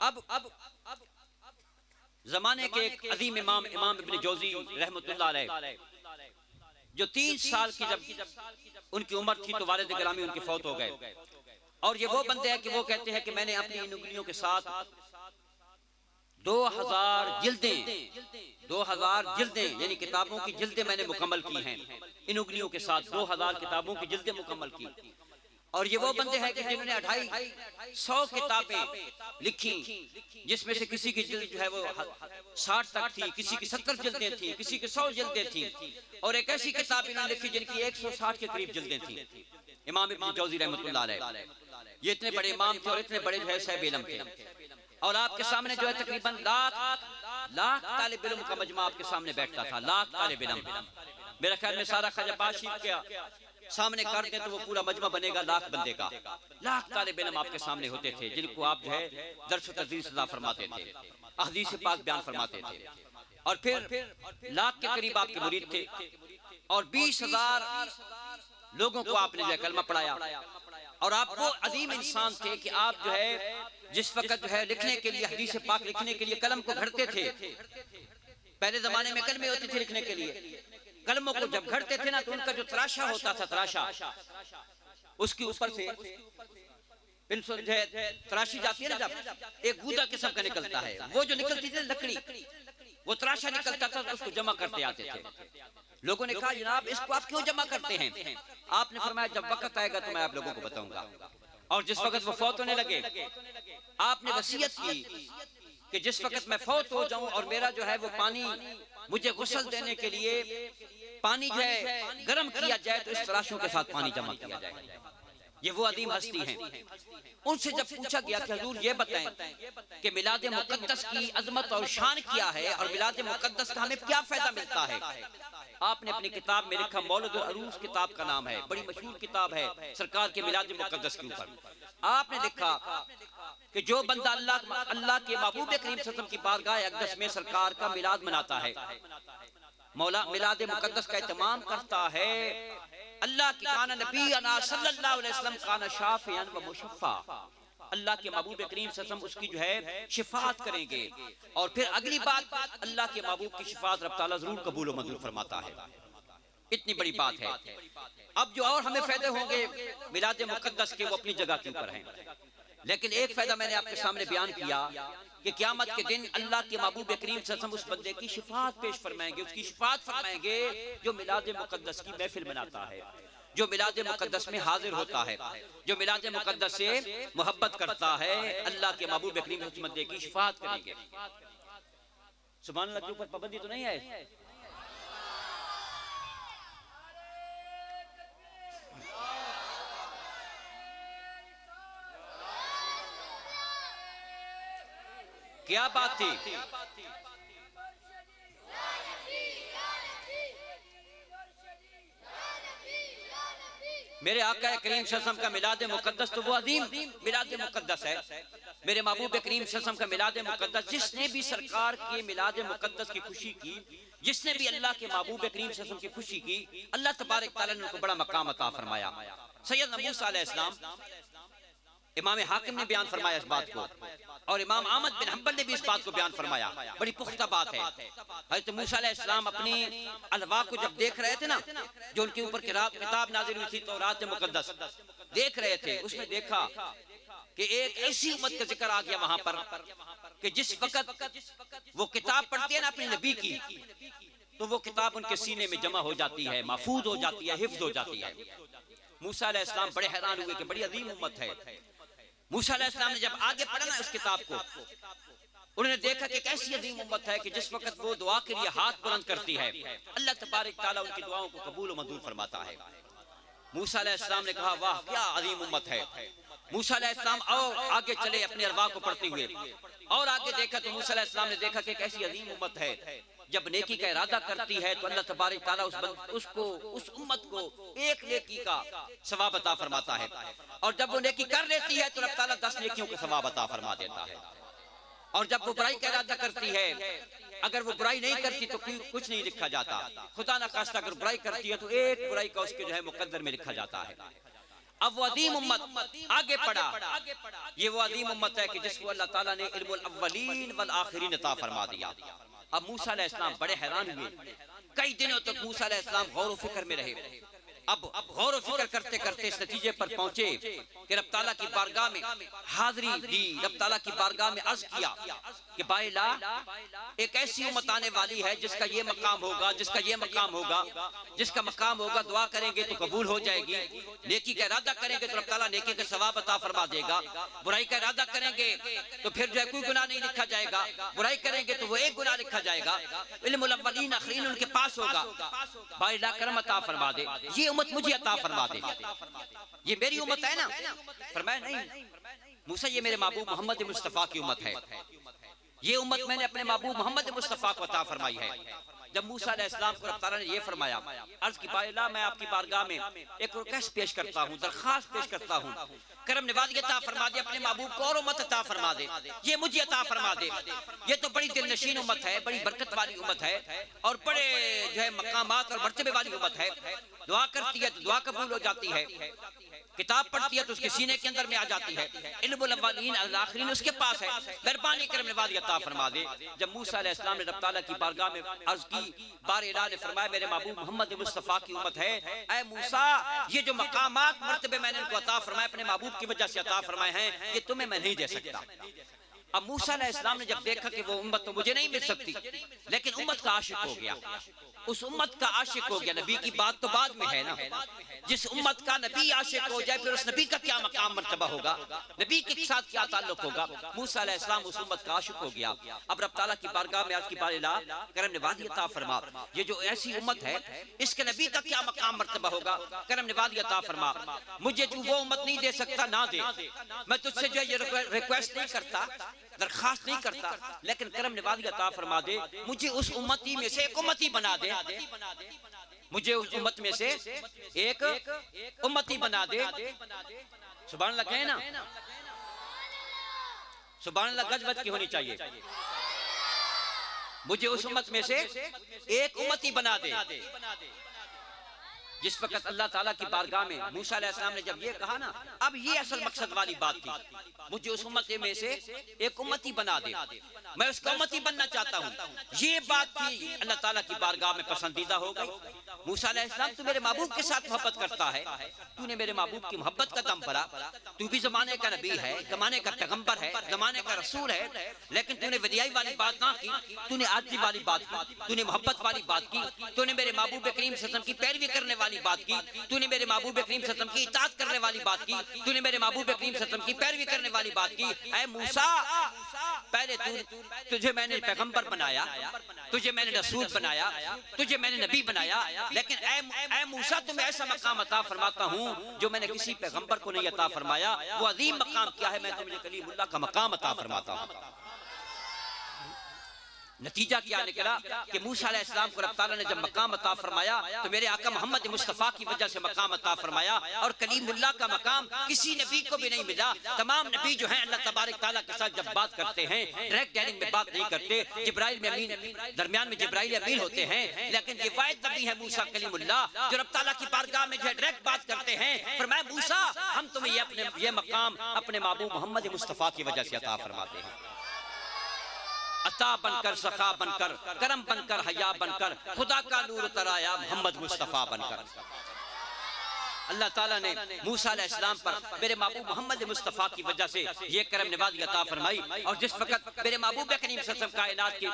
अब जमाने के एक अजीम इमाम इब्न जौजी रहमतुल्लाह अलैह, जो 3 साल की जब उनकी उम्र थी तो वालिद गिरामी उनके फौत हो गए। और ये वो बंदे हैं कि वो कहते हैं कि मैंने अपनी इन उंगलियों के साथ 2000 जिल्दें यानी किताबों की जिल्दें मैंने मुकम्मल की हैं। इन उंगलियों के साथ 2000 किताबों की जिल्दें मुकम्मल की। और ये वो बंदे हैं कि जिन्होंने 250 किताबें लिखी, जिसमें से किसी की जिल्द जो है वो 60 तक थी, किसी की 70 जिल्दें थी, किसी की 100 जिल्दें थी। और एक ऐसी किताब इन्होंने लिखी जिनकी 160 के करीब जिल्दें थी। इमाम इब्न जौजी रहमतुल्लाह अलैह, ये इतने बड़े इमाम थे और इतने बड़े जो है साहिब इल्म थे। और आपके सामने जो है तकरीबन लाख तालिब इल्म का मजमा आपके सामने बैठता था, लाख तालिब इल्म। मेरे ख्याल में सारा खजबा शिफ के सामने कर दे तो वो पूरा मजमा बनेगा लाख बंदे का। लाख तालिब इल्म आपके सामने होते थे जिनको आप जो है दर्स व तदरीस अता फरमाते थे, अहदीस पाक बयान फरमाते थे। और फिर लाख के करीब आपके मुरीद थे और 20,000 लोगों को आपने जो है कलमा पढ़ाया। और आप वो अजीम इंसान थे कि आप जो है जिस वक्त जो है लिखने के लिए हदीस पाक लिखने के लिए कलम को घड़ते थे, पहले जमाने में कलमे होते थे लिखने के लिए, कलमों को जब घड़ते थे ना तो उनका जो तराशा होता था, तराशा उसके ऊपर से पेंसिल जो है तराशी जाती है ना, जब एक गूदा किस्म का निकलता है, वो जो निकलती थी लकड़ी, वो तराशा निकलता था तो उसको जमा करते आते थे। लोगों ने कहा जनाब इसको आप क्यों जमा करते हैं? आपने फरमाया जब वक्त आएगा तो मैं आप लोगों को बताऊंगा। और जिस वक्त वो फौत होने लगे आपने वसीयत की कि जिस वक्त मैं फौत हो जाऊं और मेरा जो है वो पानी मुझे गुस्ल देने के लिए पानी जो है गर्म किया जाए तो इस तराशों के साथ पानी जमा किया जाए। ये वो अदीम हस्ती हैं। उनसे जब पूछा गया कि हुजूर ये बताएं कि मिलाद मुकद्दस की अजमत और शान क्या है और मिलाद मुकद्दस का हमें क्या फायदा मिलता है? आपने अपनी किताब में लिखा, मौलिदुल अरूस किताब का नाम है, बड़ी मशहूर किताब है सरकार के मिलाद मुकद्दस के ऊपर। आपने लिखा कि जो बंदा अल्लाह के महबूब करीम सल्लल्लाहु अलैहि वसल्लम की बारगाह अक़दस में सरकार का मिलाद मनाता है, मौला मिलाद मुकद्दस का एहतमाम करता है, अल्लाह की काना नबी अना सल्लल्लाहु अलैहि वसल्लम काना शाफियन व मुशफ़ा, अल्लाह के महबूब करीम सल्लल्लाहु अलैहि वसल्लम उसकी जो है शिफात करेंगे। और फिर अगली बात अल्लाह के महबूब की शिफात रब ताला जरूर कबूल व मंजूर फरमाता है। इतनी बड़ी बात है। अब जो और हमें फायदे होंगे मिलाद मुकद्दस के वो अपनी जगह के ऊपर हैं, लेकिन एक फायदा मैंने आपके सामने बयान किया कि क़यामत के दिन अल्लाह के महबूब करीम सल्लल्लाहु अलैहि वसल्लम उस बंदे की शिफात पेश फरमाएंगे, उसकी शिफात फरमाएंगे जो मिलाद मुकद्दस की महफिल मनाता है, जो मिलाद मुकद्दस में हाजिर होता है, जो मिलाद मुकद्दस से मोहब्बत करता है, अल्लाह के महबूब करीम उस बंदे की शिफात करेंगे। सुभान अल्लाह के ऊपर पाबंदी तो नहीं है? क्या बात थी? मेरे आका करीम सल्लल्लाहु अलैहि वसल्लम का मिलाद मुकद्दस तो वो अजीम मिलाद मुकद्दस है। मेरे महबूब करीम सल्लल्लाहु अलैहि वसल्लम का मिलाद मुकद्दस, जिसने भी सरकार के मिलाद मुकद्दस की खुशी की, जिसने भी अल्लाह के महबूब करीम सल्लल्लाहु अलैहि वसल्लम की खुशी की, अल्लाह तबारक तआला ने उनको बड़ा मकाम अता फरमाया। सैयदना मूसा अलैहिस्सलाम, इमाम हाकिम ने बयान फरमाया इस बात को, और इमाम अहमद बिन हंबल ने भी इस बात को बयान फरमाया। बड़ी पुख्ता बात है। हज़रत मूसा अलैहिस्सलाम अपनी अलवा को जब देख रहे थे ना, जो उनके ऊपर किताब नाज़िल हुई थी तौरात मुकद्दस, देख रहे थे, उसमें देखा कि एक ऐसी उम्मत का जिक्र आ गया वहां पर कि जिस वक्त वो किताब पढ़ती है ना अपने नबी की, तो वो किताब उनके सीने में जमा हो जाती है, महफूज हो जाती है, हिफ्ज हो जाती है। मूसा अलैहिस्सलाम बड़े हैरान हुए कि बड़ी अजीम उम्मत है। मूसा अलैहिस्सलाम ने जब आगे पढ़ा ना उस किताब को, उन्होंने देखा कि कैसी अजीम उम्मत है कि जिस वक्त वो दुआ के लिए हाथ बुलंद करती है, अल्लाह तबारक तआला उनकी दुआओं को कबूल और मंजूर फरमाता है। मूसा अलैहिस्सलाम ने कहा वाह क्या अजीम उम्मत है। मूसा अलैहिस्सलाम और आगे चले अपने अरवा को पढ़ते हुए, और आगे देखा तो मूसा अलैहिस्सलाम ने देखा कि कैसी अजीम उम्मत है, जब नेकी का इरादा करती है तो अल्लाह तबारक तआला उस उम्मत को एक नेकी का सवाब अता फरमाता है, और जब वो नेकी कर लेती है तो अल्लाह ताला 10 नेकियों का सवाब अता फरमा देता है। और जब वो बुराई का इरादा करती है, अगर वो बुराई नहीं करती तो कुछ नहीं लिखा जाता, खुदा ना खास्ता अगर बुराई करती है तो एक बुराई का उसके जो है मुकद्दर में लिखा जाता है। अब वो अदीम उम्मत आगे पड़ा, ये वो अदीम उम्मत है कि जिसको अल्लाह ताला ने इल्मुल अव्वलीन वल आखिरीन अता फरमा दिया। अब मूसा अलैहिस्सलाम बड़े हैरान हुए, कई दिनों तक मूसा अलैहिस्सलाम गौर फिक्र में रहे। अब गौर फिक्र करते करते इस नतीजे पर पहुंचे कि रब ताला की बारगाह में हाजिरी दी, रब ताला की बारगाह में अर्ज किया कि बाइला एक ऐसी उम्मत आने वाली है जिसका ये मकाम होगा, जिसका ये मकाम होगा, जिसका मकाम होगा दुआ करेंगे तो कबूल हो जाएगी, नेकी का इरादा करेंगे तो रब ताला नेकी का सवाब अता फरमा देगा, बुराई का इरादा करेंगे तो फिर जो है कोई गुनाह नहीं लिखा जाएगा, बुराई करेंगे तो वो एक गुनाह लिखा जाएगा, इल्मुल अव्वलीन आखिरीन उनके पास होगा, बाइला करम अता फरमा दे, ये उम्मत मुझे अता फरमा दे, ये मेरी उम्मत है ना। फरमाया नहीं मूसा, ये मेरे महबूब मोहम्मद मुस्तफा की उम्मत है, ये उम्मत मैंने अपने महबूब मोहम्मद मुस्तफा को अता फरमाई है। जब मूसा अलैहिस्सलाम को रब ताला ने ये फरमाया, अर्ज की बाइला मैं आपकी बारगाह में एक रिक्वेस्ट पेश करता हूँ, दरखास्त पेश करता हूँ, करम नवाज़ी अता फरमा दे, अपने महबूब को और उम्मत अता फरमा दे, ये मुझे अता फरमा दे। ये तो बड़ी दिलनशीन उम्मत है, बड़ी बरकत वाली उम्मत है और बड़े जो है मकामात और मर्तबे वाली उम्मत है। दुआ करती है तो दुआ कबूल हो जाती है, किताब पढ़ती है तो उसके सीने के अंदर में आ जाती है, इल्मुल अव्वलीन अल आखिरीन उसके पास है, मेहरबानी करम नवाज़ी अता फरमा दे। जब मूसा अलैहिस्सलाम ने रब ताला की बारगाह में अर्ज की, बारिला ने फरमाया मेरे महबूब मोहम्मद मुस्तफा की उम्मत है, ऐ मूसा ये जो मकामात मर्तबे मैंने इनको अता फरमाए अपने महबूब की वजह से अता फरमाए हैं, ये तुम्हें मैं नहीं दे सकता। अब मूसा अलैहिस्सलाम ने जब देखा कि वो उम्मत तो मुझे नहीं मिल सकती, लेकिन उम्मत का आशिक हो गया, उस उम्मत का आशिक हो गया। नबी की बात तो बाद में है ना, जिस उम्मत का नबी आशिक हो जाए फिर उस नबी का क्या मकाम मर्तबा होगा, नबी के साथ क्या ताल्लुक होगा। मूसा अलैहिस्सलाम उस उम्मत का आशिक हो गया। अब रब ताला की बारगाह में आज की बारिला करम नवाज़ी अता फरमा, ये जो ऐसी उम्मत है इसके नबी का क्या मकाम मर्तबा होगा, करम नवाज़ी अता फरमा। मुझे तू वो उम्मत नहीं दे सकता, ना दे, मैं तुझसे जो है ये रिक्वेस्ट नहीं करता, दरखास्त नहीं करता, लेकिन करम नवाज़ी अता फरमा दे, मुझे उस उम्मती में से एक उम्मती बना दे, मुझे उस उम्मत में से एक उम्मती बना दे। सुभान अल्लाह कहे ना, सुभान अल्लाह गज बज की होनी चाहिए। मुझे उस उम्मत में से एक उम्मती बना दे। जिस वक्त अल्लाह ताला की बारगाह में मूसा अलैहिस्सलाम ने जब ये कहा ना, अब ये असल मकसद वाली बात थी, मुझे उस उम्मत में से एक उम्मती बना दे, मैं उसका उम्मती बनना चाहता हूँ, ये बात थी अल्लाह ताला की बारगाह में पसंदीदा हो गई। मूसा अलैहिस्सलाम तू मेरे महबूब के साथ मोहब्बत करता है, तूने मेरे महबूब की मोहब्बत का दम भरा, तू भी जमाने का नबी है, जमाने का पैगंबर है, जमाने का रसूल है, लेकिन तूने वदियाई वाली बात ना की, तूने आजी वाली बात की, तूने मोहब्बत वाली बात की, तूने मेरे महबूब करीम सल्लल्लाहु अलैहि वसल्लम की पैरवी करने वाली बात की, तूने मेरे महबूब करीम सल्लल्लाहु अलैहि वसल्लम की इताअत करने वाली बात की, तूने मेरे महबूब करीम सल्लल्लाहु अलैहि वसल्लम की पैरवी करने वाली बात की। ऐ मूसा पहले तुझे मैंने पैगंबर बनाया, तुझे मैंने रसूल बनाया, तुझे मैंने नबी बनाया, लेकिन ऐ मूसा तुम्हें ऐसा मकाम अता फरमाता हूँ जो मैंने किसी पैगंबर को नहीं अता फरमाया। वो अजीम मकाम क्या है, मैं तुम्हें कलीमुल्लाह का मकाम अता फरमाता हूँ। नतीजा क्या निकला कि मूसा अलैहिस्सलाम को रब ताला ने जब मकाम अता फरमाया तो मेरे आका मोहम्मद मुस्तफा की वजह से मकाम अता फरमाया, और कलीमुल्लाह का मकाम किसी नबी को भी नहीं मिला। तमाम नबी जो हैं अल्लाह तबारक ताला के साथ जब बात करते हैं डायरेक्ट डायलिंग में बात नहीं करते, जिब्राइल में अमीन, दरमियान में जिब्राइल अमीन होते हैं, लेकिन ये वाहिद नबी है मूसा कलीमुल्लाह जो रब ताला की बारगाह में जो डायरेक्ट बात करते हैं। फरमाया मूसा हम तुम्हें ये मकाम अपने महबूब मोहम्मद मुस्तफा की वजह से अता फरमाते हैं। अता बनकर, सखा बनकर, करम बनकर, हया बनकर, खुदा का नूर उतराया मोहम्मद मुस्तफा बनकर। अल्लाह ताला ने मूसा अलैहिस्सलाम पर मेरे महबूब मोहम्मद मुस्तफा की वजह से ये करम नवाज़ी अता फरमाई। और जिस वक्त मेरे महबूब करीम सल्लल्लाहु अलैहि वसल्लम कायनात की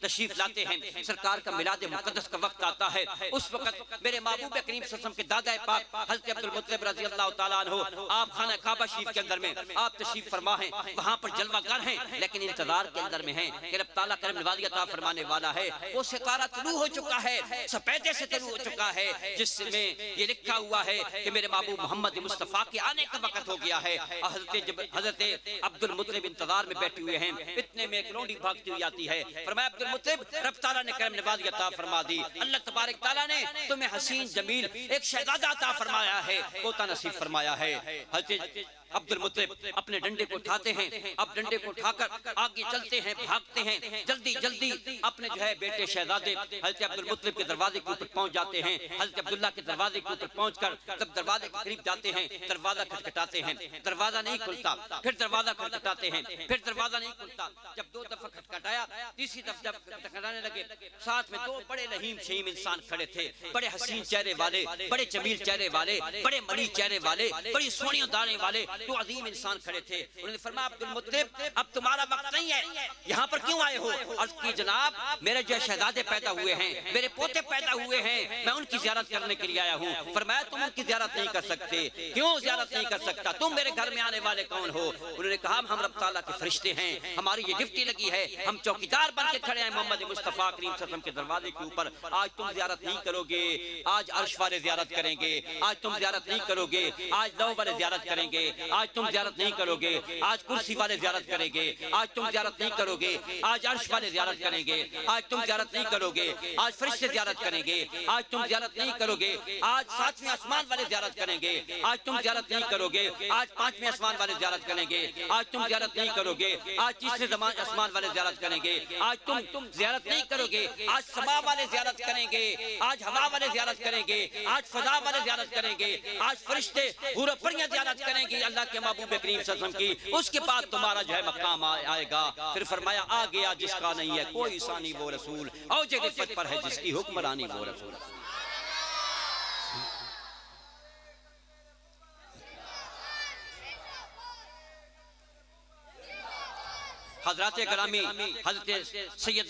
तशरीफ लाते हैं, सरकार का मिलाद मुक़द्दस का वक्त आता है, उस वक्त मेरे महबूब करीम सल्लल्लाहु अलैहि वसल्लम के दादा पाक हज़रत अब्दुल मुत्तलिब रज़ी अल्लाह ताला अन्हु आप खाना काबा शरीफ के अंदर में आप तशरीफ फरमा हैं, वहाँ पर जलवागर हैं, लेकिन इंतजार के अंदर में हैं कि रब ताला करम नवाज़ी अता फरमाने वाला है। वो सितारा तुलू हो चुका है, सफेदे से तुलू हो चुका है, जिसमें ये लिखा हुआ है कि मेरे महबूब मोहम्मद मुस्तफा के आने का वक्त हो गया है। हजरत अब्दुल मुत्तलिब इंतजार में बैठे हुए हैं, इतने में एक लोंडी भागती हुई आती है। फरमाया अब्दुल मुत्तलिब रब ताला ने करम नवाज़ी अता फरमा दी, अल्लाह तबारक ताला ने तुम्हें हसीन जमील एक शहजादा अता फरमाया है, पोता नसीब फरमाया है। हजरत अब्दुल मुत्तलिब अपने डंडे को उठाते हैं। अब डंडे को उठाकर आगे चलते हैं, भागते हैं, जल्दी जल्दी अपने जो है बेटे शहजादे हज़रत अब्दुल मुत्तलिब के दरवाजे के ऊपर पहुंच जाते हैं। हज़रत अब्दुल्ला के दरवाजे के ऊपर पहुंचकर जब दरवाजे के करीब जाते हैं, दरवाजा खटखटाते हैं, दरवाजा नहीं खुलता, फिर दरवाजा खटखटाते हैं, फिर दरवाजा नहीं खुलता। जब 2 दफा खटखटाया, तीसरी दफा जब खटखटाने लगे, साथ में 2 बड़े रहीम शहीम इंसान खड़े थे, बड़े हसीन चेहरे वाले, बड़े जमील चेहरे वाले, बड़े मनी चेहरे वाले, बड़ी सोनियों दाने वाले 2 अजीम इंसान खड़े थे। उन्होंने फरमाया अब्दुल मुत्तलिब अब तुम्हारा वक्त नहीं है, यहाँ पर क्यों आए हो? अर्ज़ की जनाब मेरे जो शहजादे पैदा हुए हैं, मेरे पोते पैदा हुए हैं, मैं उनकी ज़ियारत करने के लिए आया हूँ। फरमाया तुम उनकी ज़ियारत नहीं कर सकते। क्यों ज़ियारत नहीं कर सकता? तुम मेरे घर में आने वाले कौन हो? उन्होंने कहा हम रब ताला के फरिश्ते हैं, हमारी ये ड्यूटी लगी है, हम चौकीदार बन के खड़े हैं मोहम्मद मुस्तफ़ा करीम सल्लल्लाहु अलैहि वसल्लम के दरवाजे के ऊपर। आज तुम ज़ियारत नहीं करोगे, आज अर्श वाले ज़ियारत करेंगे। आज तुम ज़ियारत नहीं करोगे, आज लौ वाले ज़ियारत करेंगे। आज तुम ज़ियारत नहीं करोगे, आज कुर्सी वाले ज़ियारत करेंगे। आज तुम ज़ियारत नहीं करोगे, आज अर्श वाले ज़ियारत करेंगे। आज तुम ज़ियारत नहीं करोगे, आज फरिश्ते ज़ियारत करेंगे। आज तुम ज़ियारत नहीं करोगे, आज 7वें आसमान वाले ज़ियारत करेंगे। आज तुम ज़ियारत नहीं करोगे, आज 5वें आसमान वाले ज़ियारत करेंगे। आज तुम ज़ियारत नहीं करोगे, आज 3रे आसमान वाले ज़ियारत करेंगे। आज तुम ज़ियारत नहीं करोगे, आज समा वाले ज़ियारत करेंगे। आज हवा वाले ज़ियारत करेंगे। आज फजा वाले ज़ियारत करेंगे। आज फरिश्ते हूर परियां ज़ियारत करेंगी अल्लाह के महबूब करीम सल्लल्लाहु अलैहि वसल्लम की। उसके बाद तुम्हारा जो है मकाम आएगा। फिर फरमाया आ गया जिसका नहीं है कोई सानी वो रसूल, और जगत पर है जिसकी हुक्मरानी वो रसूल। हज़रात गिरामी हज़रत सैयद